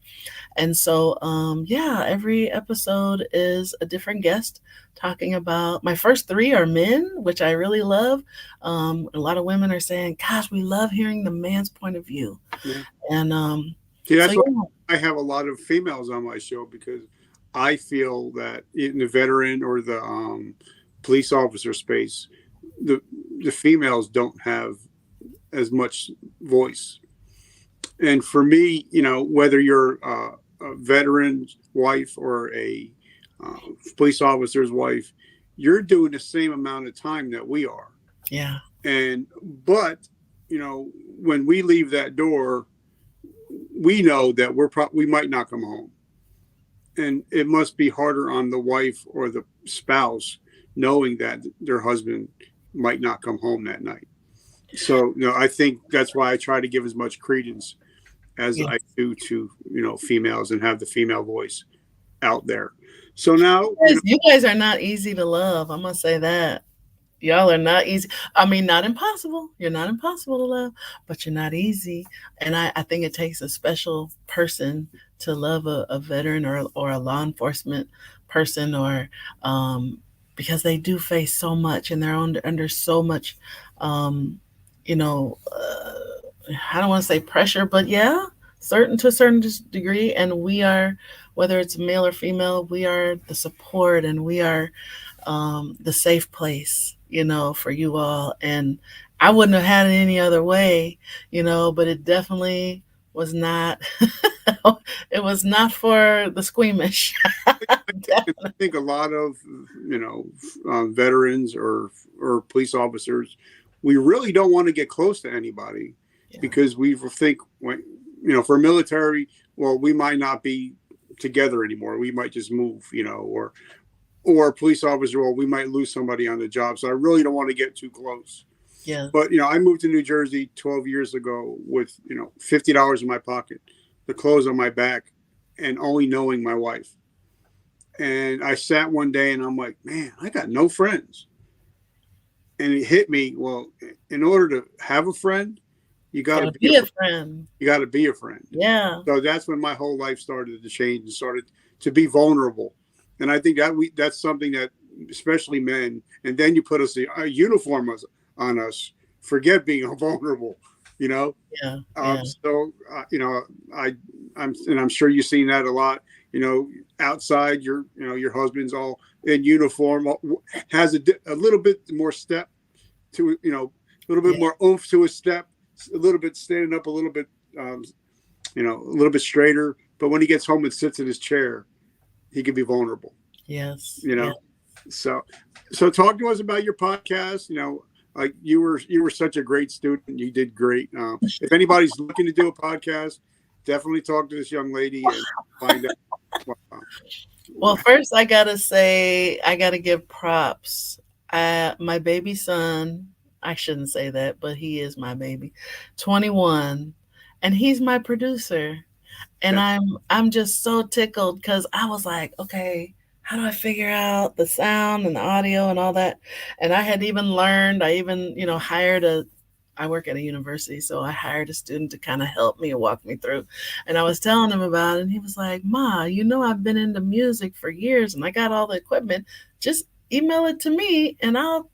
And so, yeah, every episode is a different guest talking about. My first three are men, which I really love. A lot of women are saying, "Gosh, we love hearing the man's point of view," Yeah. and See, so that's why yeah. I have a lot of females on my show because I feel that in the veteran or the police officer space, the the females don't have as much voice. And for me, whether you're a veteran's wife or a uh, police officer's wife, you're doing the same amount of time that we are. Yeah. And but when we leave that door, we know that we might not come home, and it must be harder on the wife or the spouse knowing that their husband might not come home that night. So I think that's why I try to give as much credence as Yeah. I do to females and have the female voice out there. So now You guys are not easy to love. I'm gonna say that. Y'all are not easy. I mean, not impossible. You're not impossible to love, but you're not easy. And I think it takes a special person to love a veteran or a law enforcement person or because they do face so much and they're under so much um, you know, I don't want to say pressure, but yeah, certain to a certain degree. And we are, whether it's male or female, we are the support and we are the safe place, for you all. And I wouldn't have had it any other way, but it definitely was not. It was not for the squeamish. I think a lot of veterans or police officers, we really don't want to get close to anybody Yeah. because we think for military, well, we might not be together anymore. We might just move, or a police officer, well, we might lose somebody on the job. So I really don't want to get too close. Yeah. But I moved to New Jersey 12 years ago with $50 in my pocket, the clothes on my back, and only knowing my wife. And I sat one day and I'm like, man, I got no friends. And it hit me. Well, in order to have a friend, you got to be a friend. You got to be a friend. Yeah. So that's when my whole life started to change and started to be vulnerable. And I think that's something that, especially men, and then you put a uniform on us, forget being vulnerable, Yeah. So, I'm sure you've seen that a lot, outside your husband's all in uniform, has a little bit more step to, a little bit more oomph to his step, a little bit standing up a little bit, a little bit straighter. But when he gets home and sits in his chair, he can be vulnerable. Yes. Yeah. So talk to us about your podcast. Like you were such a great student. You did great. If anybody's looking to do a podcast, definitely talk to this young lady and find out. Well, first I gotta say I gotta give props. My baby son, I shouldn't say that, but he is my baby, 21, and he's my producer. And Yeah. I'm just so tickled because I was like, okay, how do I figure out the sound and the audio and all that? And I had even learned, I even, hired I work at a university, so I hired a student to kind of help me and walk me through. And I was telling him about it, and he was like, "Ma, I've been into music for years, and I got all the equipment. Just email it to me, and I'll."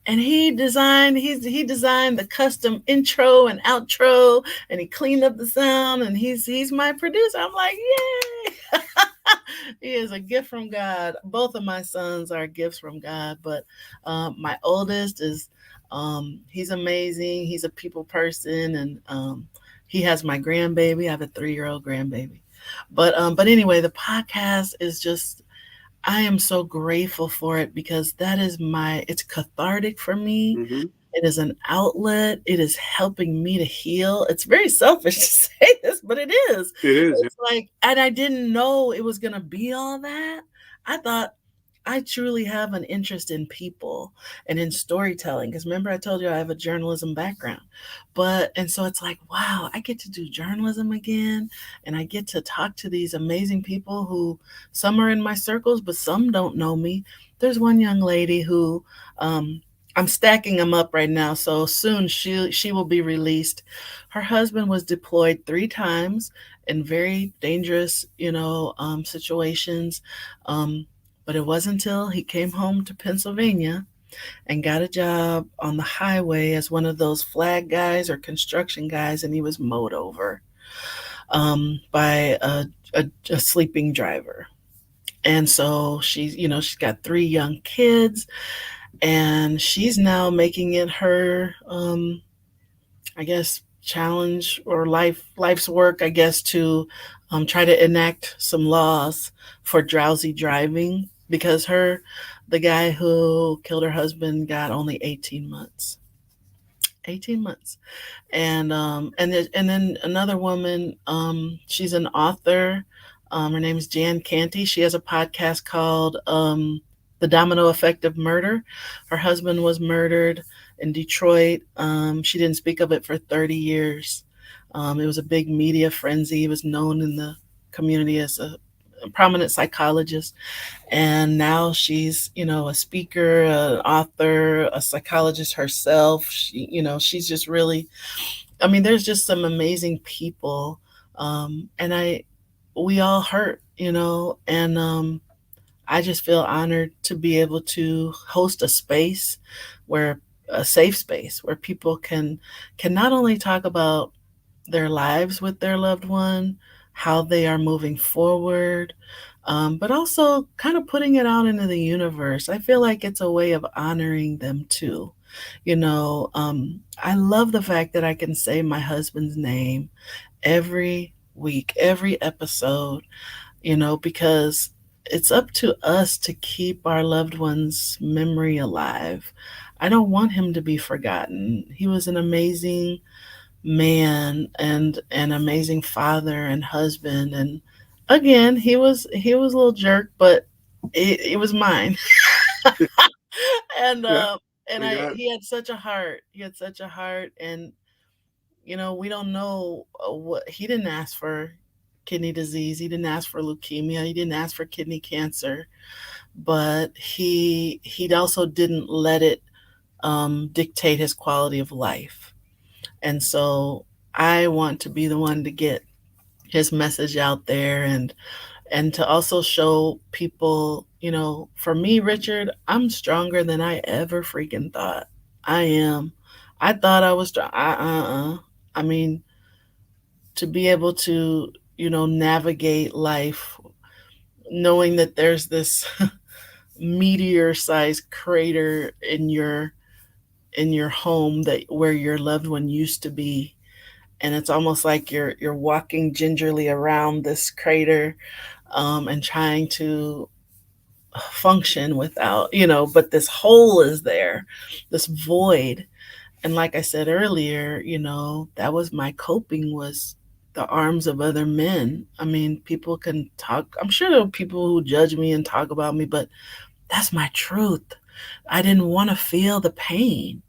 And he designed the custom intro and outro, and he cleaned up the sound, and he's my producer. I'm like, yay! He is a gift from God. Both of my sons are gifts from God, but my oldest is he's amazing. He's a people person, and he has my grandbaby. I have a 3-year-old grandbaby. But anyway, the podcast is just, I am so grateful for it because it's cathartic for me. Hmm. It is an outlet. It is helping me to heal. It's very selfish to say this, but it is. It is. It's like, and I didn't know it was going to be all that. I thought I truly have an interest in people and in storytelling. Because remember, I told you I have a journalism background. And so it's like, wow, I get to do journalism again. And I get to talk to these amazing people who some are in my circles, but some don't know me. There's one young lady who, I'm stacking them up right now. So soon she will be released. Her husband was deployed 3 times in very dangerous, situations. But it wasn't until he came home to Pennsylvania and got a job on the highway as one of those flag guys or construction guys, and he was mowed over by a sleeping driver. And so she's got 3 young kids, and she's now making it her, I guess, challenge or life's work, I guess, to try to enact some laws for drowsy driving because the guy who killed her husband got only 18 months. 18 months. And then another woman, she's an author. Her name is Jan Canty. She has a podcast called The Domino Effect of Murder. Her husband was murdered in Detroit. She didn't speak of it for 30 years. It was a big media frenzy. He was known in the community as a prominent psychologist. And now she's, a speaker, an author, a psychologist herself. She's just really, there's just some amazing people. We all hurt, and I just feel honored to be able to host a safe space where people can not only talk about their lives with their loved one, how they are moving forward, but also kind of putting it out into the universe. I feel like it's a way of honoring them too. I love the fact that I can say my husband's name every week, every episode, because it's up to us to keep our loved one's memory alive. I don't want him to be forgotten. He was an amazing man and an amazing father and husband. And again, he was a little jerk, but it was mine. and Yeah, and I I got it. he had such a heart. He had such a heart, and we don't know what he didn't ask for. Kidney disease. He didn't ask for leukemia. He didn't ask for kidney cancer, but he also didn't let it dictate his quality of life. And so I want to be the one to get his message out there, and to also show people, for me, Richard, I'm stronger than I ever freaking thought. I am. I thought I was strong. I mean, to be able to, navigate life knowing that there's this meteor-sized crater in your home that where your loved one used to be, and it's almost like you're walking gingerly around this crater, and trying to function without, but this hole is there, this void. And like I said earlier, that was my coping, was the arms of other men. People can talk. I'm sure there are people who judge me and talk about me, but that's my truth. I didn't want to feel the pain.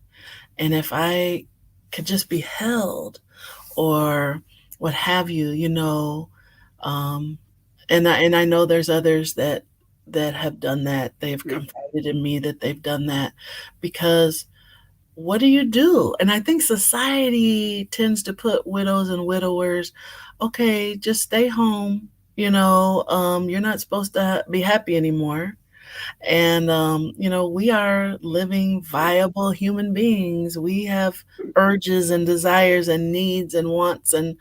And if I could just be held or what have you, um, and I know there's others that have done that. They've Yep. confided in me that they've done that because what do you do? And I think society tends to put widows and widowers, okay, just stay home. You're not supposed to be happy anymore. And, we are living, viable human beings. We have urges and desires and needs and wants. And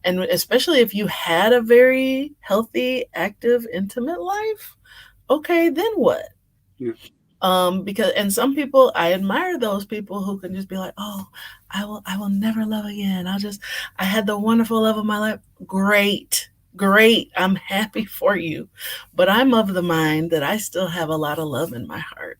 especially if you had a very healthy, active, intimate life, okay, then what? Yeah. Because and some people, I admire those people who can just be like, oh, I will never love again. I had the wonderful love of my life. Great, great. I'm happy for you. But I'm of the mind that I still have a lot of love in my heart.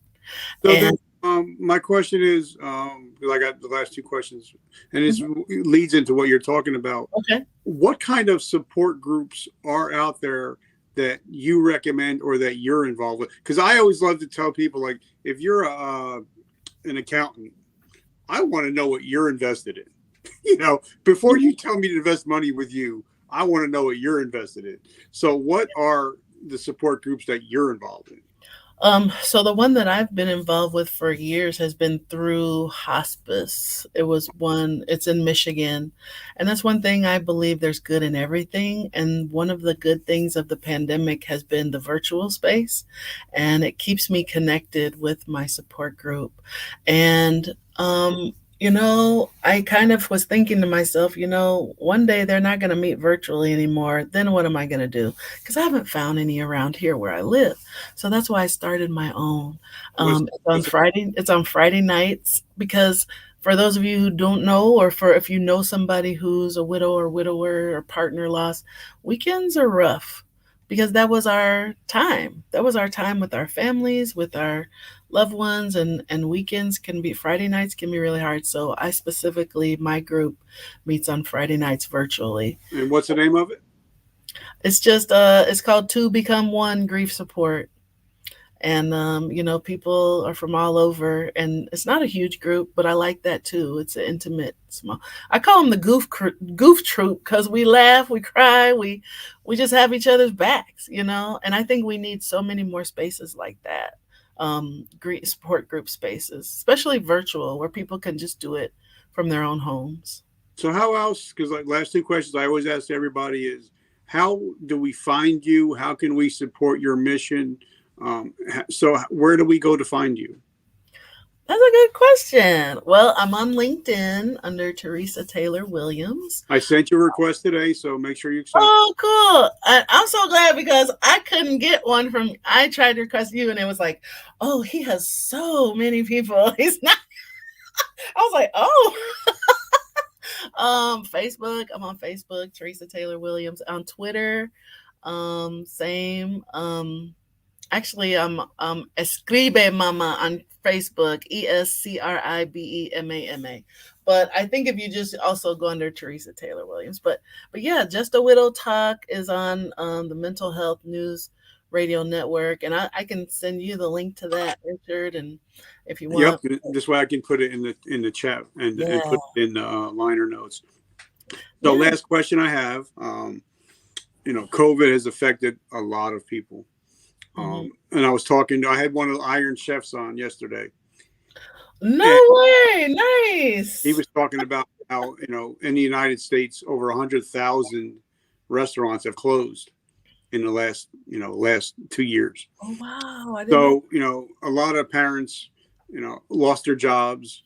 So then, And my question is, because I got the last two questions, and mhm, it leads into what you're talking about. okay. What kind of support groups are out there that you recommend or that you're involved with? Because I always love to tell people, like, if you're an accountant, I want to know what you're invested in. Before you tell me to invest money with you, I want to know what you're invested in. So, what are the support groups that you're involved in? So the one that I've been involved with for years has been through hospice. It's in Michigan. And that's one thing I believe there's good in everything. And one of the good things of the pandemic has been the virtual space. And it keeps me connected with my support group. And, I kind of was thinking to myself, one day they're not going to meet virtually anymore. Then what am I going to do? Because I haven't found any around here where I live. So that's why I started my own. What's It's on what's Friday. It's on Friday nights because for those of you who don't know, or for if you know somebody who's a widow or widower or partner lost, weekends are rough because that was our time. That was our time with our families, with our loved ones, and weekends can be Friday nights can be really hard. So I specifically my group meets on Friday nights virtually. and what's the name of it? It's called Two Become One Grief Support. And people are from all over, and it's not a huge group, but I like that too. It's an intimate, small. I call them the goof troop because we laugh, we cry, we just have each other's backs. And I think we need so many more spaces like that, great support group spaces, especially virtual, where people can just do it from their own homes. So, how else? Because, like, last two questions I always ask everybody is, how do we find you? How can we support your mission? So, where do we go to find you? That's a good question. Well, I'm on LinkedIn under Teresa Taylor Williams. I sent you a request today, so make sure you accept. Oh, cool. I'm so glad because I couldn't get one I tried to request you and it was like, oh, he has so many people. He's not, I was like, oh, Facebook. I'm on Facebook, Teresa Taylor Williams. On Twitter, same. Actually, I'm Escribe Mama on Facebook, ESCRIBEMAMA. But I think if you just also go under Teresa Taylor Williams. But yeah, Just a Widow Talk is on the Mental Health News Radio Network, and I can send you the link to that, Richard, and if you Yep, want. this way I can put it in the chat and Yeah, put it in the liner notes. So, yeah. last question I have. COVID has affected a lot of people. Hmm. And I had one of the Iron Chefs on yesterday, and No way, he nice. was talking about how, in the United States, over 100,000 restaurants have closed in the last 2 years. Oh wow, I didn't know. So, a lot of parents, lost their jobs,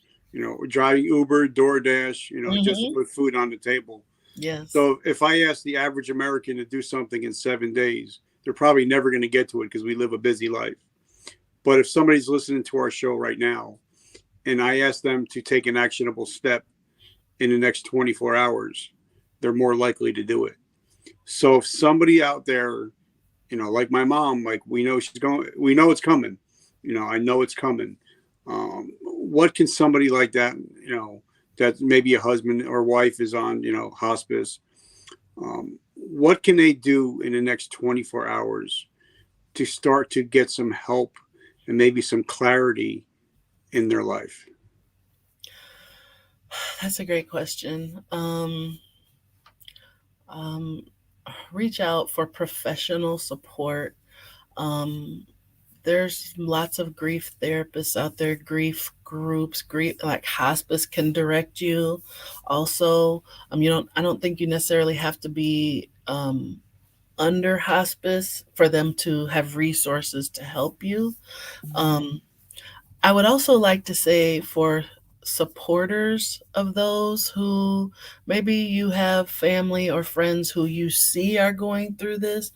driving Uber, DoorDash, just to Hmm. put food on the table. Yes. So if I ask the average American to do something in 7 days, they're probably never going to get to it because we live a busy life. But if somebody's listening to our show right now and I ask them to take an actionable step in the next 24 hours, they're more likely to do it. So if somebody out there, like my mom, like we know it's coming. I know it's coming. What can somebody like that, that maybe a husband or wife is on, hospice, what can they do in the next 24 hours to start to get some help and maybe some clarity in their life? That's a great question. Um, Reach out for professional support. Um, there's lots of grief therapists out there, grief groups, grief like hospice can direct you. Also, I don't think you necessarily have to be under hospice for them to have resources to help you. Um, I would also like to say for supporters of those who maybe you have family or friends who you see are going through this,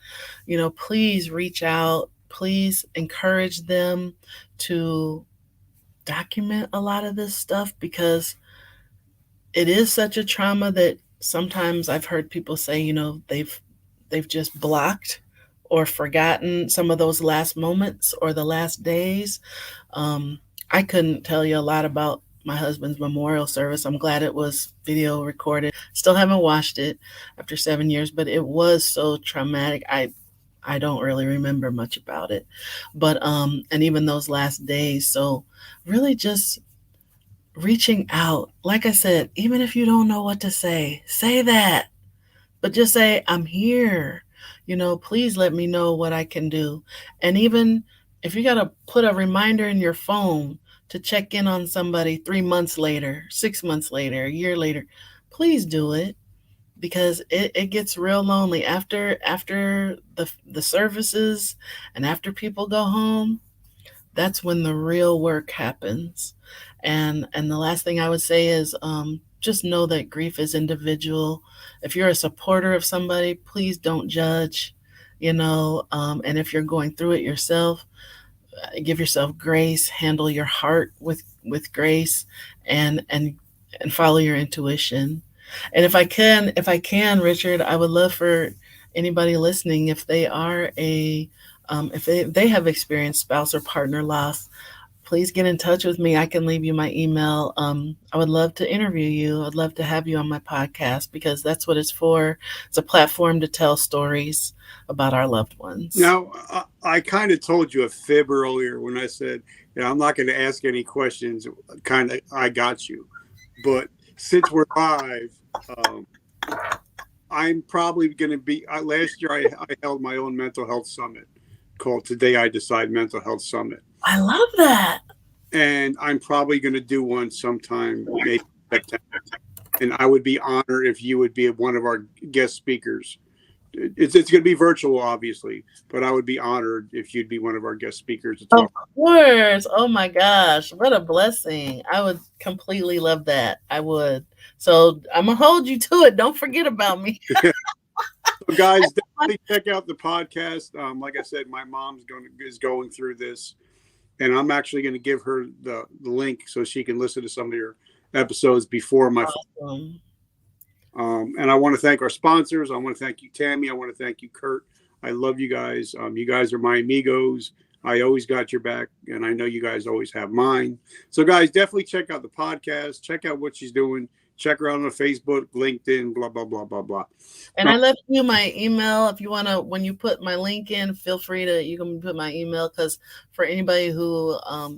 please reach out. Please encourage them to document a lot of this stuff because it is such a trauma that sometimes I've heard people say, they've just blocked or forgotten some of those last moments or the last days. um, I couldn't tell you a lot about my husband's memorial service. I'm glad it was video recorded. Still haven't watched it after 7 years, but it was so traumatic. I don't really remember much about it, but and even those last days. So really, just reaching out. Like I said, even if you don't know what to say that. But just say, I'm here. Please let me know what I can do. And even if you got to put a reminder in your phone to check in on somebody 3 months later, 6 months later, a year later, please do it because it gets real lonely after the services and after people go home. That's when the real work happens. And the last thing I would say is just know that grief is individual. If you're a supporter of somebody, please don't judge, and if you're going through it yourself, give yourself grace, handle your heart with grace, and follow your intuition. And if I can, Richard, I would love for anybody listening, if they are if they have experienced spouse or partner loss, please get in touch with me. I can leave you my email. I would love to interview you. I'd love to have you on my podcast because that's what it's for. It's a platform to tell stories about our loved ones. Now, I kind of told you a fib earlier when I said, I'm not going to ask any questions. Kind of, I got you. But since we're live, I'm probably going to be. Last year, I held my own mental health summit called Today I Decide Mental Health Summit. I love that. And I'm probably going to do one sometime, maybe September. And I would be honored if you would be one of our guest speakers. It's going to be virtual, obviously, but I would be honored if you'd be one of our guest speakers to talk. Of course. Oh my gosh, what a blessing. I would completely love that. I would. So I'm going to hold you to it. Don't forget about me. So guys, definitely check out the podcast. Like I said, my mom's is going through this, and I'm actually going to give her the link so she can listen to some of your episodes before my. Awesome. And I want to thank our sponsors. I want to thank you, Tammy. I want to thank you, Kurt. I love you guys. You guys are my amigos. I always got your back, and I know you guys always have mine. So, guys, definitely check out the podcast. Check out what she's doing. Check her out on Facebook, LinkedIn, blah, blah, blah, blah, blah. And I left you my email. If you want to, when you put my link in, feel free to, you can put my email, because for anybody who,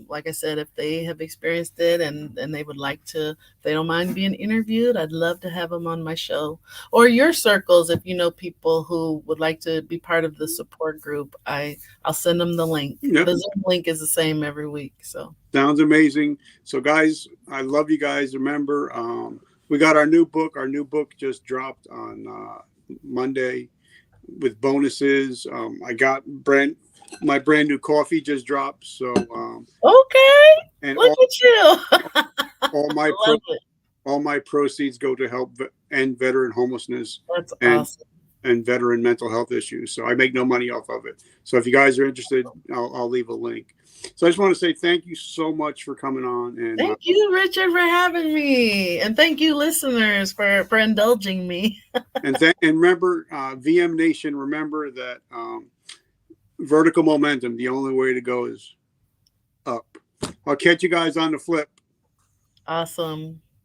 like I said, if they have experienced it and they would like to, if they don't mind being interviewed, I'd love to have them on my show. Or your circles, if you know people who would like to be part of the support group, I'll send them the link. Yep. The Zoom link is the same every week. So sounds amazing. So, guys, I love you guys. Remember, we got our new book. Our new book just dropped on Monday with bonuses. I got my brand new coffee just dropped. So okay, and look at you. all my proceeds go to help end veteran homelessness. That's awesome. And veteran mental health issues. So I make no money off of it. So if you guys are interested, I'll leave a link. So I just want to say thank you so much for coming on. And thank you, Richard, for having me. And thank you, listeners, for indulging me. and remember, VM Nation, remember that vertical momentum, the only way to go is up. I'll catch you guys on the flip. Awesome.